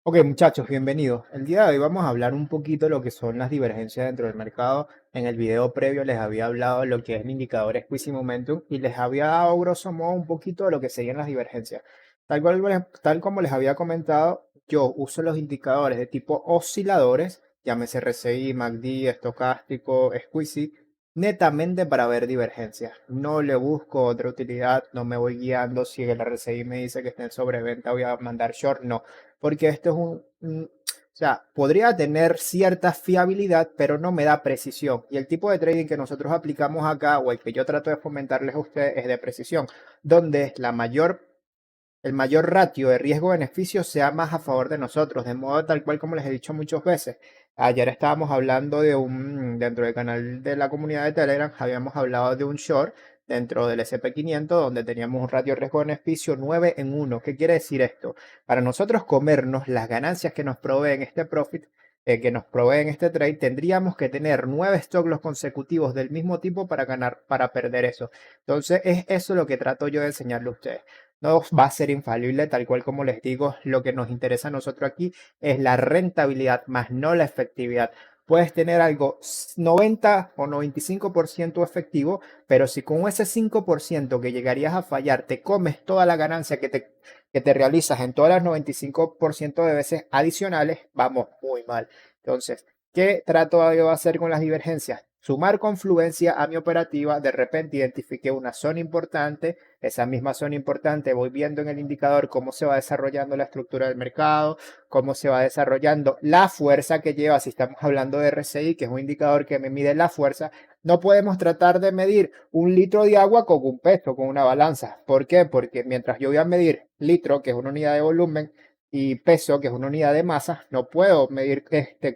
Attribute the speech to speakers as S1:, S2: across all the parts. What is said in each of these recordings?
S1: Ok, muchachos, bienvenidos. El día de hoy vamos a hablar un poquito de lo que son las divergencias dentro del mercado. En el video previo les había hablado de lo que es el indicador Squeeze y Momentum y les había dado grosso modo un poquito de lo que serían las divergencias. Tal como les había comentado, yo uso los indicadores de tipo osciladores, llámese RSI, MACD, estocástico, Squeezy, netamente para ver divergencias. No le busco otra utilidad, no me voy guiando si el RSI me dice que está en sobreventa, voy a mandar short, no, porque esto es o sea, podría tener cierta fiabilidad, pero no me da precisión. Y el tipo de trading que nosotros aplicamos acá, o el que yo trato de fomentarles a ustedes, es de precisión, donde el mayor ratio de riesgo-beneficio sea más a favor de nosotros, de modo tal cual como les he dicho muchas veces. Ayer estábamos hablando dentro del canal de la comunidad de Telegram, habíamos hablado de un short dentro del SP500 donde teníamos un ratio riesgo-beneficio 9 en 1. ¿Qué quiere decir esto? Para nosotros comernos las ganancias que nos proveen este profit, que nos proveen este trade, tendríamos que tener 9 stock loss consecutivos del mismo tipo para ganar, para perder eso. Entonces es eso lo que trato yo de enseñarle a ustedes. No va a ser infalible, tal cual como les digo, lo que nos interesa a nosotros aquí es la rentabilidad, más no la efectividad. Puedes tener algo 90 o 95% efectivo, pero si con ese 5% que llegarías a fallar te comes toda la ganancia que te realizas en todas las 95% de veces adicionales, vamos muy mal. Entonces, ¿qué trato de hacer con las divergencias? Sumar confluencia a mi operativa, de repente identifique una zona importante, esa misma zona importante, voy viendo en el indicador cómo se va desarrollando la estructura del mercado, cómo se va desarrollando la fuerza que lleva, si estamos hablando de RSI, que es un indicador que me mide la fuerza. No podemos tratar de medir un litro de agua con un peso, con una balanza. ¿Por qué? Porque mientras yo voy a medir litro, que es una unidad de volumen, y peso, que es una unidad de masa, no puedo medir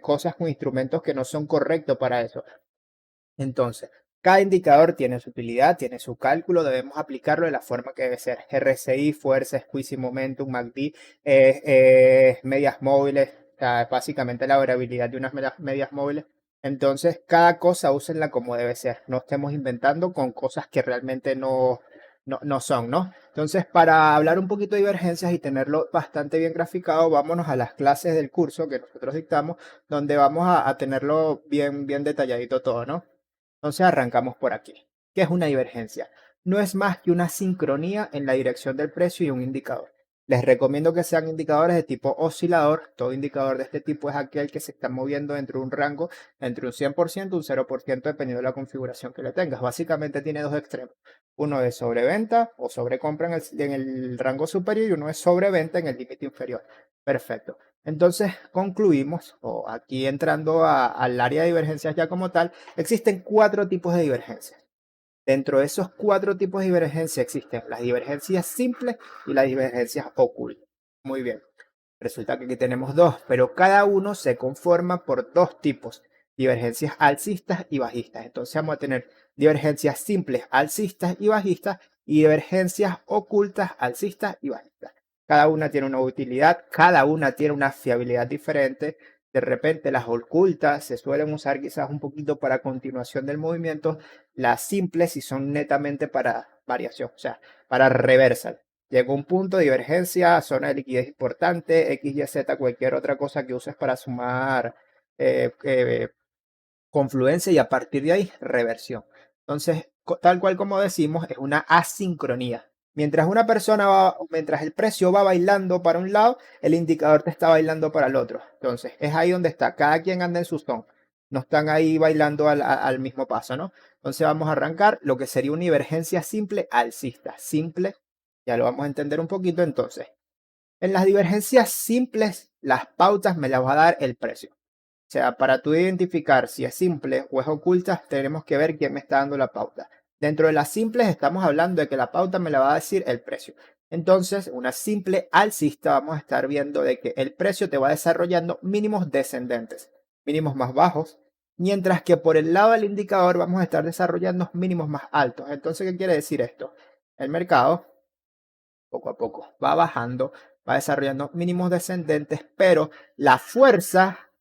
S1: cosas con instrumentos que no son correctos para eso. Entonces, cada indicador tiene su utilidad, tiene su cálculo, debemos aplicarlo de la forma que debe ser. RSI, fuerza, squeeze y momentum, MACD, medias móviles, o sea, básicamente la variabilidad de unas medias móviles. Entonces, cada cosa úsenla como debe ser. No estemos inventando con cosas que realmente no son, ¿no? Entonces, para hablar un poquito de divergencias y tenerlo bastante bien graficado, vámonos a las clases del curso que nosotros dictamos, donde vamos a tenerlo bien detalladito todo, ¿no? Entonces arrancamos por aquí. ¿Qué es una divergencia? No es más que una sincronía en la dirección del precio y un indicador. Les recomiendo que sean indicadores de tipo oscilador. Todo indicador de este tipo es aquel que se está moviendo dentro de un rango entre un 100% y un 0% dependiendo de la configuración que le tengas. Básicamente tiene dos extremos. Uno es sobreventa o sobrecompra en el rango superior y uno es sobreventa en el límite inferior. Perfecto. Entonces concluimos, o aquí entrando al área de divergencias ya como tal, existen cuatro tipos de divergencias. Dentro de esos cuatro tipos de divergencias existen las divergencias simples y las divergencias ocultas. Muy bien. Resulta que aquí tenemos dos, pero cada uno se conforma por dos tipos, divergencias alcistas y bajistas. Entonces vamos a tener divergencias simples alcistas y bajistas y divergencias ocultas alcistas y bajistas. Cada una tiene una utilidad, cada una tiene una fiabilidad diferente. De repente las ocultas se suelen usar quizás un poquito para continuación del movimiento, las simples si son netamente para variación, o sea, para reversal. Llegó un punto de divergencia, zona de liquidez importante, X, Y, Z, cualquier otra cosa que uses para sumar eh, eh, confluencia y a partir de ahí reversión. Entonces, tal cual como decimos, es una asincronía. Mientras el precio va bailando para un lado, el indicador te está bailando para el otro. Entonces, es ahí donde está. Cada quien anda en su son. No están ahí bailando al mismo paso, ¿no? Entonces vamos a arrancar lo que sería una divergencia simple alcista. Simple, ya lo vamos a entender un poquito entonces. En las divergencias simples, las pautas me las va a dar el precio. O sea, para tú identificar si es simple o es oculta, tenemos que ver quién me está dando la pauta. Dentro de las simples estamos hablando de que la pauta me la va a decir el precio. Entonces, una simple alcista vamos a estar viendo de que el precio te va desarrollando mínimos descendentes, mínimos más bajos, mientras que por el lado del indicador vamos a estar desarrollando mínimos más altos. Entonces, ¿qué quiere decir esto? El mercado poco a poco va bajando, va desarrollando mínimos descendentes, pero la fuerza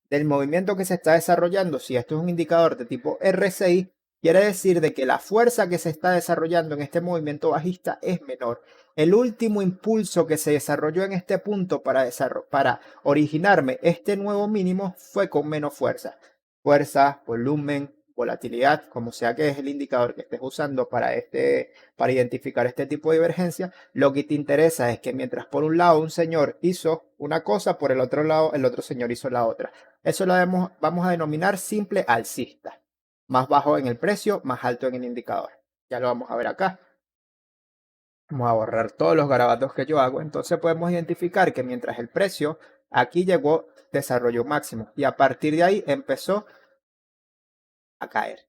S1: del movimiento que se está desarrollando, si esto es un indicador de tipo RSI, quiere decir de que la fuerza que se está desarrollando en este movimiento bajista es menor. El último impulso que se desarrolló en este punto para originarme este nuevo mínimo fue con menos fuerza. Fuerza, volumen, volatilidad, como sea que es el indicador que estés usando para identificar este tipo de divergencia, lo que te interesa es que mientras por un lado un señor hizo una cosa, por el otro lado el otro señor hizo la otra. Eso lo vamos a denominar simple alcista. Más bajo en el precio, más alto en el indicador. Ya lo vamos a ver acá. Vamos a borrar todos los garabatos que yo hago. Entonces podemos identificar que mientras el precio aquí llegó, desarrolló máximo. Y a partir de ahí empezó a caer.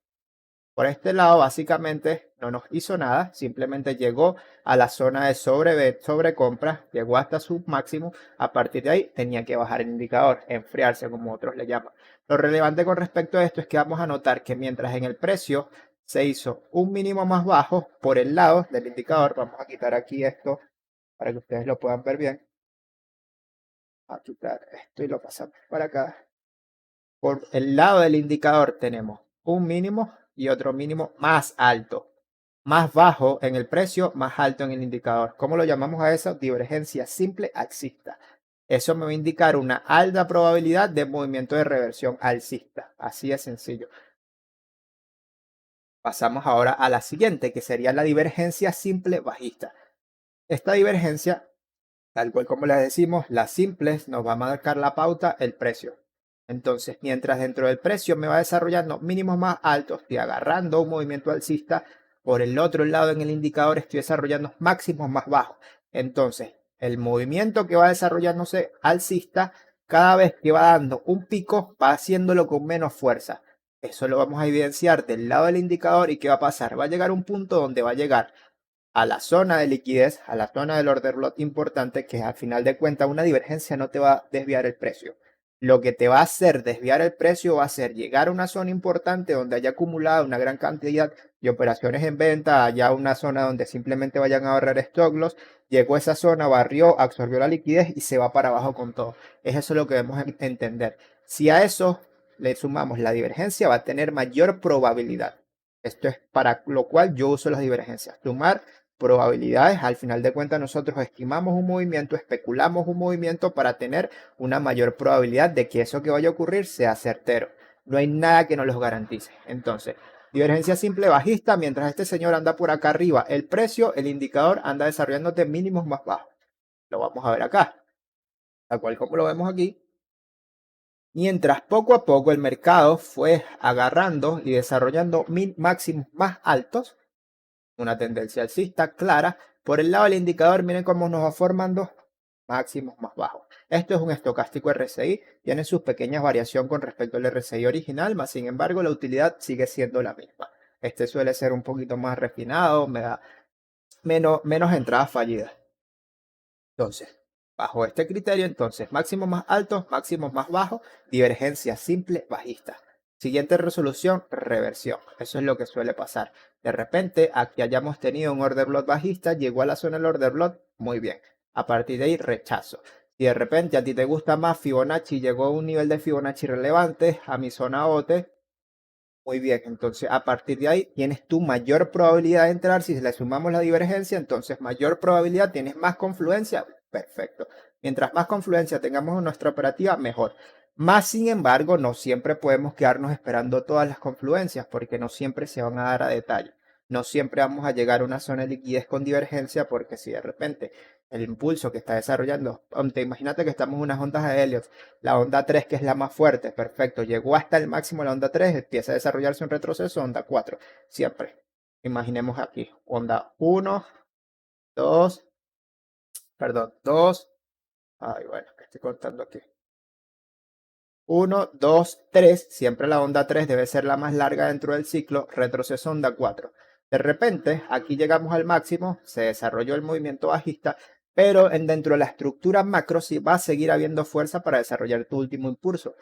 S1: Por este lado, básicamente no nos hizo nada, simplemente llegó a la zona de sobrecompra, llegó hasta su máximo. A partir de ahí tenía que bajar el indicador, enfriarse como otros le llaman. Lo relevante con respecto a esto es que vamos a notar que mientras en el precio se hizo un mínimo más bajo por el lado del indicador, vamos a quitar aquí esto para que ustedes lo puedan ver bien. A quitar esto y lo pasamos para acá. Por el lado del indicador tenemos un mínimo y otro mínimo más alto. Más bajo en el precio, más alto en el indicador. ¿Cómo lo llamamos a eso? Divergencia simple alcista. Eso me va a indicar una alta probabilidad de movimiento de reversión alcista. Así de sencillo. Pasamos ahora a la siguiente, que sería la divergencia simple bajista. Esta divergencia, tal cual como les decimos, las simples nos va a marcar la pauta el precio. Entonces, mientras dentro del precio me va desarrollando mínimos más altos, estoy agarrando un movimiento alcista, por el otro lado en el indicador estoy desarrollando máximos más bajos. Entonces, el movimiento que va desarrollándose alcista, cada vez que va dando un pico, va haciéndolo con menos fuerza. Eso lo vamos a evidenciar del lado del indicador y ¿qué va a pasar? Va a llegar un punto donde va a llegar a la zona de liquidez, a la zona del order block importante, que al final de cuentas una divergencia no te va a desviar el precio. Lo que te va a hacer desviar el precio va a ser llegar a una zona importante donde haya acumulado una gran cantidad de operaciones en venta, haya una zona donde simplemente vayan a ahorrar stock loss, llegó a esa zona, barrió, absorbió la liquidez y se va para abajo con todo. Es eso lo que debemos entender. Si a eso le sumamos la divergencia, va a tener mayor probabilidad. Esto es para lo cual yo uso las divergencias. Sumar probabilidades. Al final de cuentas, nosotros estimamos un movimiento, especulamos un movimiento para tener una mayor probabilidad de que eso que vaya a ocurrir sea certero. No hay nada que nos los garantice. Entonces, divergencia simple bajista, mientras este señor anda por acá arriba, el precio, el indicador anda desarrollándote mínimos más bajos. Lo vamos a ver acá, tal cual como lo vemos aquí. Mientras poco a poco el mercado fue agarrando y desarrollando máximos más altos, una tendencia alcista clara. Por el lado del indicador, miren cómo nos va formando máximos más bajos. Esto es un estocástico RSI, tiene sus pequeñas variaciones con respecto al RSI original, más sin embargo la utilidad sigue siendo la misma. Este suele ser un poquito más refinado, me da menos entradas fallidas. Entonces, bajo este criterio, entonces, máximos más altos, máximos más bajos, divergencia simple bajista. Siguiente resolución, reversión. Eso es lo que suele pasar. De repente, aquí hayamos tenido un order block bajista, llegó a la zona del order block, muy bien. A partir de ahí, rechazo. Si de repente a ti te gusta más Fibonacci, llegó a un nivel de Fibonacci relevante, a mi zona OT, muy bien. Entonces, a partir de ahí, tienes tu mayor probabilidad de entrar. Si le sumamos la divergencia, entonces mayor probabilidad, tienes más confluencia. Perfecto. Mientras más confluencia tengamos en nuestra operativa, mejor. Más sin embargo, no siempre podemos quedarnos esperando todas las confluencias porque no siempre se van a dar a detalle. No siempre vamos a llegar a una zona de liquidez con divergencia porque si de repente el impulso que está desarrollando, imagínate que estamos en unas ondas de Elliott, la onda 3 que es la más fuerte, perfecto, llegó hasta el máximo la onda 3, empieza a desarrollarse un retroceso, onda 4, siempre. Imaginemos aquí, onda 1, 2, perdón, 2, ay, bueno, que estoy contando aquí. 1, 2, 3, siempre la onda 3 debe ser la más larga dentro del ciclo, retroceso onda 4. De repente, aquí llegamos al máximo, se desarrolló el movimiento bajista, pero dentro de la estructura macro sí va a seguir habiendo fuerza para desarrollar tu último impulso.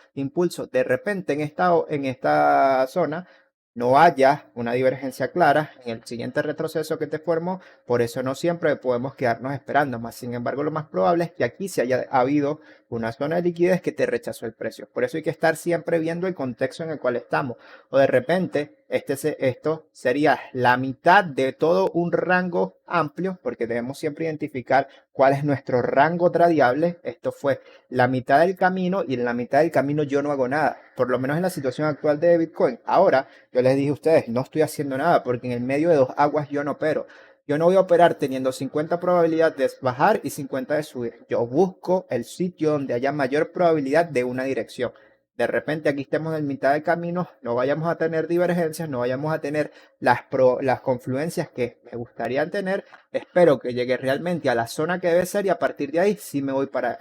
S1: De repente en esta zona no haya una divergencia clara en el siguiente retroceso que te formó, por eso no siempre podemos quedarnos esperando, más sin embargo lo más probable es que aquí se haya habido una zona de liquidez que te rechazó el precio. Por eso hay que estar siempre viendo el contexto en el cual estamos. O de repente Esto sería la mitad de todo un rango amplio, porque debemos siempre identificar cuál es nuestro rango tradiable. Esto fue la mitad del camino y en la mitad del camino yo no hago nada, por lo menos en la situación actual de Bitcoin. Ahora, yo les dije a ustedes, no estoy haciendo nada porque en el medio de dos aguas yo no opero. Yo no voy a operar teniendo 50 probabilidad de bajar y 50 de subir. Yo busco el sitio donde haya mayor probabilidad de una dirección. De repente aquí estemos en mitad del camino, no vayamos a tener divergencias, no vayamos a tener las confluencias que me gustaría tener. Espero que llegue realmente a la zona que debe ser y a partir de ahí sí me voy para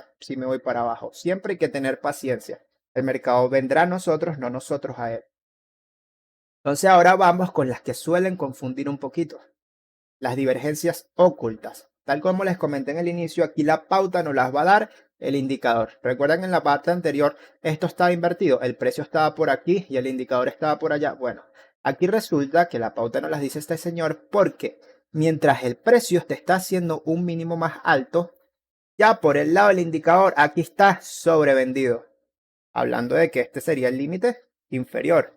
S1: abajo. Siempre hay que tener paciencia. El mercado vendrá a nosotros, no nosotros a él. Entonces ahora vamos con las que suelen confundir un poquito. Las divergencias ocultas. Tal como les comenté en el inicio, aquí la pauta nos las va a dar el indicador. Recuerdan que en la parte anterior esto estaba invertido, el precio estaba por aquí y el indicador estaba por allá. Bueno, aquí resulta que la pauta nos las dice este señor porque mientras el precio te está haciendo un mínimo más alto, ya por el lado del indicador aquí está sobrevendido. Hablando de que este sería el límite inferior.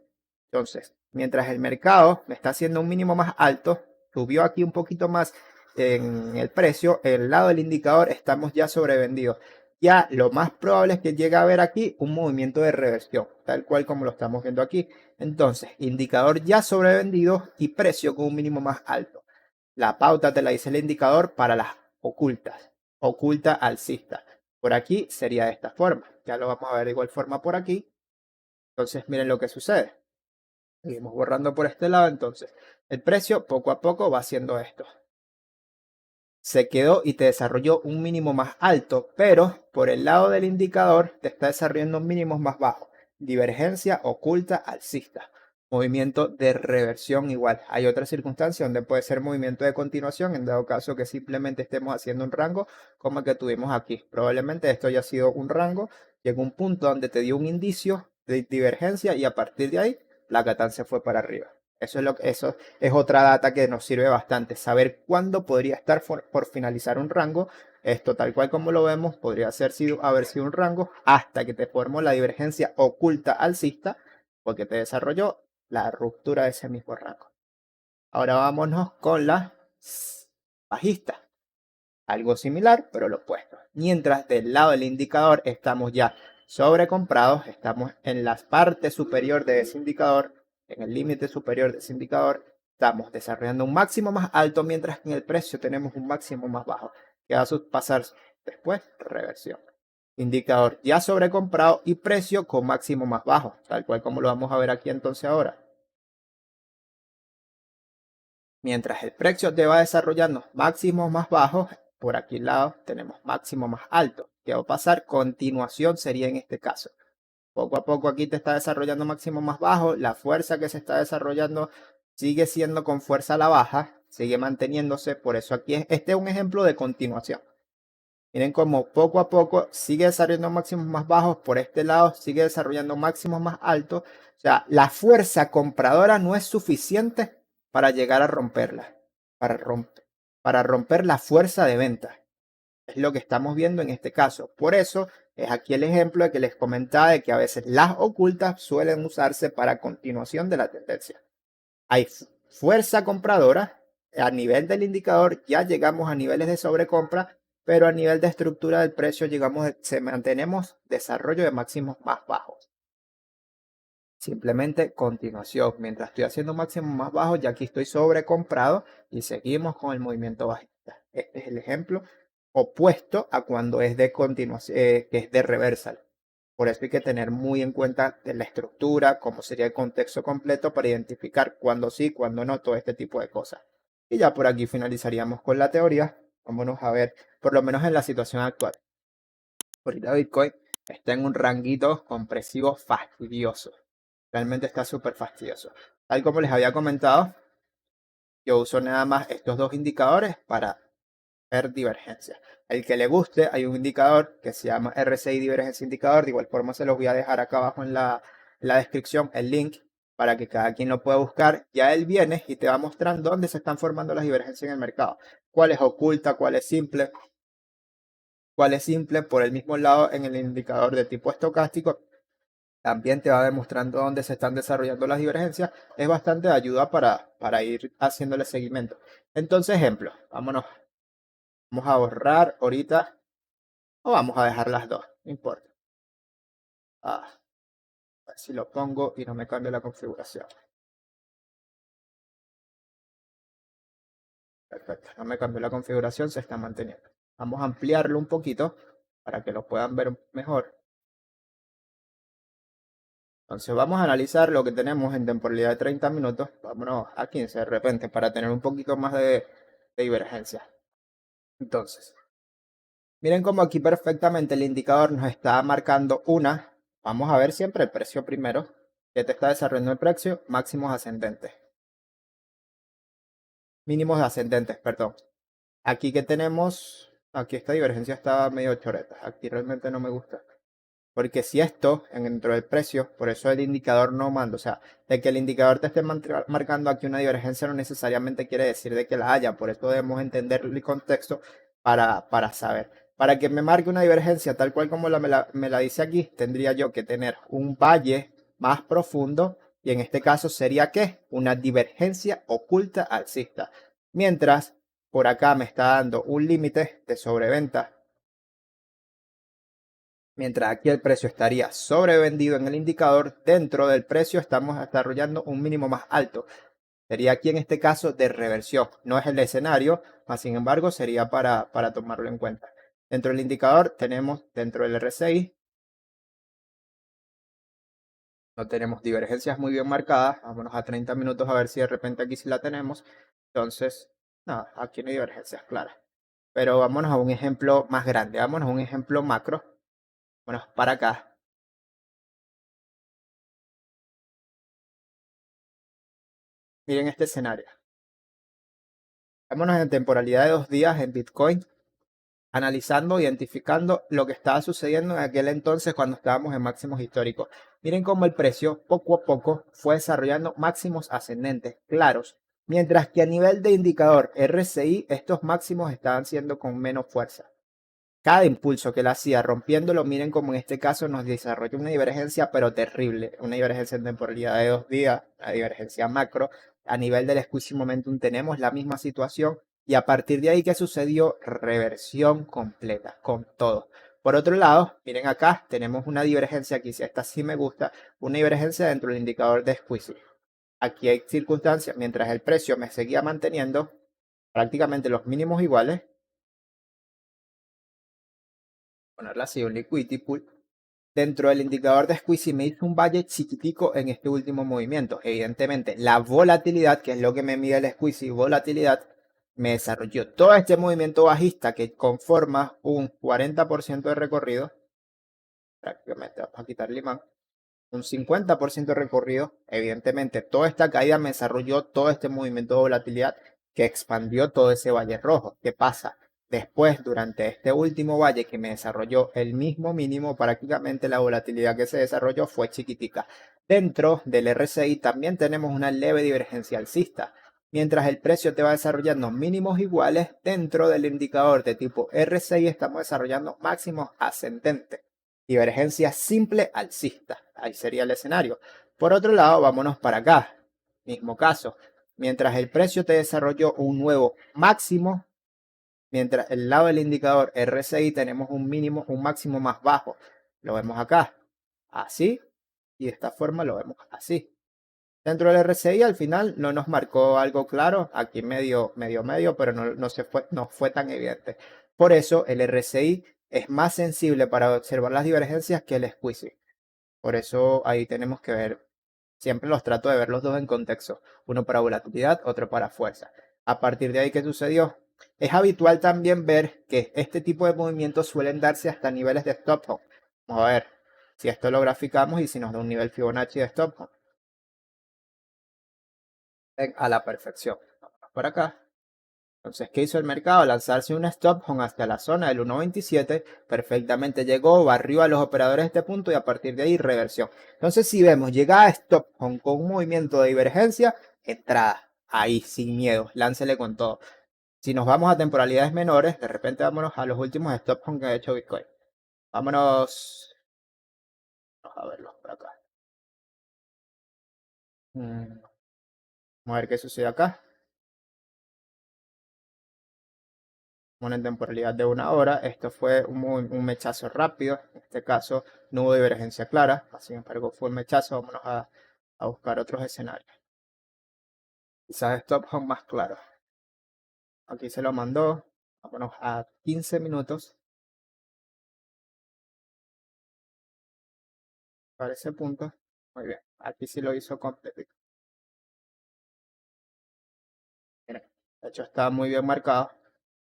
S1: Entonces, mientras el mercado me está haciendo un mínimo más alto, subió aquí un poquito más en el precio, el lado del indicador estamos ya sobrevendidos. Ya lo más probable es que llegue a haber aquí un movimiento de reversión, tal cual como lo estamos viendo aquí. Entonces, indicador ya sobrevendido y precio con un mínimo más alto. La pauta te la dice el indicador para las ocultas, oculta alcista. Por aquí sería de esta forma. Ya lo vamos a ver de igual forma por aquí. Entonces, miren lo que sucede. Seguimos borrando por este lado. Entonces, el precio poco a poco va haciendo esto. Se quedó y te desarrolló un mínimo más alto, pero por el lado del indicador te está desarrollando mínimos más bajos. Divergencia oculta alcista. Movimiento de reversión igual. Hay otra circunstancia donde puede ser movimiento de continuación, en dado caso que simplemente estemos haciendo un rango como el que tuvimos aquí. Probablemente esto haya sido un rango, llegó un punto donde te dio un indicio de divergencia y a partir de ahí la Catán se fue para arriba. Eso es otra data que nos sirve bastante. Saber cuándo podría estar por finalizar un rango. Esto tal cual como lo vemos, podría haber sido un rango hasta que te formó la divergencia oculta alcista porque te desarrolló la ruptura de ese mismo rango. Ahora vámonos con la bajista. Algo similar, pero lo opuesto. Mientras del lado del indicador estamos ya sobrecomprados, estamos en la parte superior de ese indicador, en el límite superior de ese indicador, estamos desarrollando un máximo más alto, mientras que en el precio tenemos un máximo más bajo. ¿Qué va a pasar después? Reversión. Indicador ya sobrecomprado y precio con máximo más bajo, tal cual como lo vamos a ver aquí entonces ahora. Mientras el precio te va desarrollando máximos más bajos, por aquí al lado tenemos máximo más alto. ¿Qué va a pasar? Continuación sería en este caso. Poco a poco aquí te está desarrollando máximo más bajo. La fuerza que se está desarrollando sigue siendo con fuerza a la baja, sigue manteniéndose. Por eso aquí este es un ejemplo de continuación. Miren cómo poco a poco sigue desarrollando máximos más bajos. Por este lado sigue desarrollando máximos más altos. O sea, la fuerza compradora no es suficiente para llegar a romperla. Para romper la fuerza de venta. Es lo que estamos viendo en este caso. Por eso es aquí el ejemplo de que les comentaba de que a veces las ocultas suelen usarse para continuación de la tendencia. Hay fuerza compradora. A nivel del indicador ya llegamos a niveles de sobrecompra, pero a nivel de estructura del precio mantenemos desarrollo de máximos más bajos. Simplemente continuación. Mientras estoy haciendo máximos más bajos, ya aquí estoy sobrecomprado y seguimos con el movimiento bajista. Este es el ejemplo opuesto a cuando es de continuación, que es de reversal. Por eso hay que tener muy en cuenta la estructura, cómo sería el contexto completo para identificar cuándo sí, cuándo no, todo este tipo de cosas. Y ya por aquí finalizaríamos con la teoría. Vámonos a ver, por lo menos en la situación actual. Ahorita Bitcoin está en un ranguito compresivo fastidioso. Realmente está súper fastidioso. Tal como les había comentado, yo uso nada más estos dos indicadores para ver divergencia. El que le guste, hay un indicador que se llama RSI Divergencia Indicador. De igual forma se los voy a dejar acá abajo en la descripción el link para que cada quien lo pueda buscar. Ya él viene y te va mostrando dónde se están formando las divergencias en el mercado. Cuál es oculta, cuál es simple. Cuál es simple por el mismo lado en el indicador de tipo estocástico. también te va demostrando dónde se están desarrollando las divergencias. Es bastante de ayuda para ir haciéndole seguimiento. Entonces, ejemplo, vámonos, vamos a borrar ahorita o vamos a dejar las dos, no importa. A ver si lo pongo y no me cambia la configuración. Perfecto, no me cambió la configuración, se está manteniendo. Vamos a ampliarlo un poquito para que lo puedan ver mejor. Entonces vamos a analizar lo que tenemos en temporalidad de 30 minutos. Vámonos a 15 de repente para tener un poquito más de divergencia. Entonces, miren cómo aquí perfectamente el indicador nos está marcando una. Vamos a ver siempre el precio primero. Que te está desarrollando el precio, máximos ascendentes. Mínimos ascendentes, perdón. Aquí que tenemos, aquí esta divergencia está medio choreta. Aquí realmente no me gusta. Porque si esto, dentro del precio, por eso el indicador no manda, o sea, de que el indicador te esté marcando aquí una divergencia no necesariamente quiere decir de que la haya, por eso debemos entender el contexto para saber. Para que me marque una divergencia tal cual como me la dice aquí, tendría yo que tener un valle más profundo y en este caso sería ¿qué? Una divergencia oculta alcista. Mientras por acá me está dando un límite de sobreventa. Mientras aquí el precio estaría sobrevendido en el indicador, dentro del precio estamos desarrollando un mínimo más alto. Sería aquí en este caso de reversión. No es el escenario, mas sin embargo sería para tomarlo en cuenta. Dentro del indicador tenemos dentro del RSI, no tenemos divergencias muy bien marcadas. Vámonos a 30 minutos a ver si de repente aquí sí la tenemos. Entonces, no, aquí no hay divergencias claras. Pero vámonos a un ejemplo más grande. Vámonos a un ejemplo macro. Vámonos para acá. Miren este escenario. Vámonos en temporalidad de 2 días en Bitcoin, analizando, identificando lo que estaba sucediendo en aquel entonces cuando estábamos en máximos históricos. Miren cómo el precio poco a poco fue desarrollando máximos ascendentes claros, mientras que a nivel de indicador RSI estos máximos estaban siendo con menos fuerza. Cada impulso que la hacía rompiéndolo, miren como en este caso nos desarrolla una divergencia, pero terrible, una divergencia en temporalidad de 2 días, una divergencia macro. A nivel del squeeze momentum tenemos la misma situación y a partir de ahí, ¿qué sucedió? Reversión completa, con todo. Por otro lado, miren acá, tenemos una divergencia aquí, si esta sí me gusta, una divergencia dentro del indicador de squeeze. Aquí hay circunstancias, mientras el precio me seguía manteniendo prácticamente los mínimos iguales, ponerla así, un liquidity pool. Dentro del indicador de squeeze me hizo un valle chiquitico en este último movimiento. Evidentemente, la volatilidad, que es lo que me mide el squeeze, volatilidad, me desarrolló todo este movimiento bajista que conforma un 40% de recorrido. Prácticamente vamos a quitar el imán. Un 50% de recorrido. Evidentemente, toda esta caída me desarrolló todo este movimiento de volatilidad que expandió todo ese valle rojo. ¿Qué pasa? Después, durante este último valle que me desarrolló el mismo mínimo, prácticamente la volatilidad que se desarrolló fue chiquitica. Dentro del RSI también tenemos una leve divergencia alcista. Mientras el precio te va desarrollando mínimos iguales, dentro del indicador de tipo RSI estamos desarrollando máximos ascendentes. Divergencia simple alcista. Ahí sería el escenario. Por otro lado, vámonos para acá. Mismo caso. Mientras el precio te desarrolló un nuevo máximo, mientras el lado del indicador RSI tenemos un mínimo, un máximo más bajo. Lo vemos acá. Así. Y de esta forma lo vemos así. Dentro del RSI al final no nos marcó algo claro. Aquí medio, pero no fue tan evidente. Por eso el RSI es más sensible para observar las divergencias que el squeeze. Por eso ahí tenemos que ver, siempre los trato de ver los dos en contexto, uno para volatilidad, otro para fuerza. A partir de ahí, ¿qué sucedió? Es habitual también ver que este tipo de movimientos suelen darse hasta niveles de stop hunt. Vamos a ver si esto lo graficamos y si nos da un nivel Fibonacci de stop hunt. A la perfección. Vamos por acá. Entonces, ¿qué hizo el mercado? Lanzarse un stop hunt hasta la zona del 1.27, perfectamente llegó, barrió a los operadores de este punto y a partir de ahí reversión. Entonces, si vemos, llega a stop hunt con un movimiento de divergencia, entrada, ahí, sin miedo, láncele con todo. Si nos vamos a temporalidades menores, de repente vámonos a los últimos stop hunt que ha hecho Bitcoin. Vámonos a verlos por acá. Mm, Vamos a ver qué sucede acá. Una temporalidad de 1 hora. Esto fue un mechazo rápido. En este caso no hubo divergencia clara. Sin embargo, fue un mechazo. Vámonos a buscar otros escenarios. Quizás stop son más claros. Aquí se lo mandó. Vámonos a 15 minutos. Para ese punto. Muy bien. Aquí sí lo hizo completo. Miren, de hecho está muy bien marcado.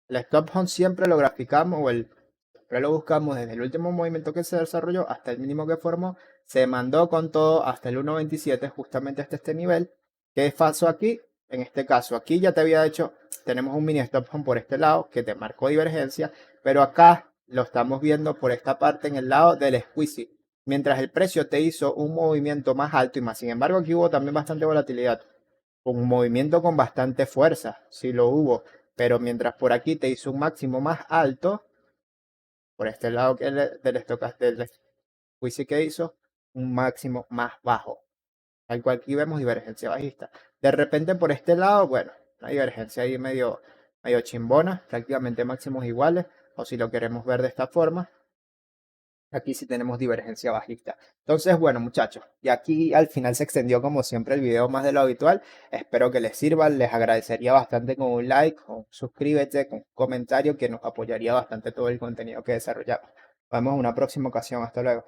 S1: El stop hunt siempre lo graficamos siempre lo buscamos desde el último movimiento que se desarrolló hasta el mínimo que formó. Se mandó con todo hasta el 1.27, justamente hasta este nivel. ¿Qué pasó aquí? En este caso, aquí ya te había hecho, tenemos un mini stop hunt por este lado que te marcó divergencia, pero acá lo estamos viendo por esta parte en el lado del squeezy. Mientras el precio te hizo un movimiento más alto y más. Sin embargo, aquí hubo también bastante volatilidad, un movimiento con bastante fuerza, sí lo hubo, pero mientras por aquí te hizo un máximo más alto, por este lado que del estocástico del juicio que hizo, un máximo más bajo, al cual aquí vemos divergencia bajista. De repente por este lado, bueno, una divergencia ahí medio chimbona, prácticamente máximos iguales, o si lo queremos ver de esta forma, aquí sí tenemos divergencia bajista. Entonces, bueno, muchachos, y aquí al final se extendió como siempre el video más de lo habitual. Espero que les sirva. Les agradecería bastante con un like, con suscríbete, con un comentario que nos apoyaría bastante todo el contenido que desarrollamos. Nos vemos en una próxima ocasión. Hasta luego.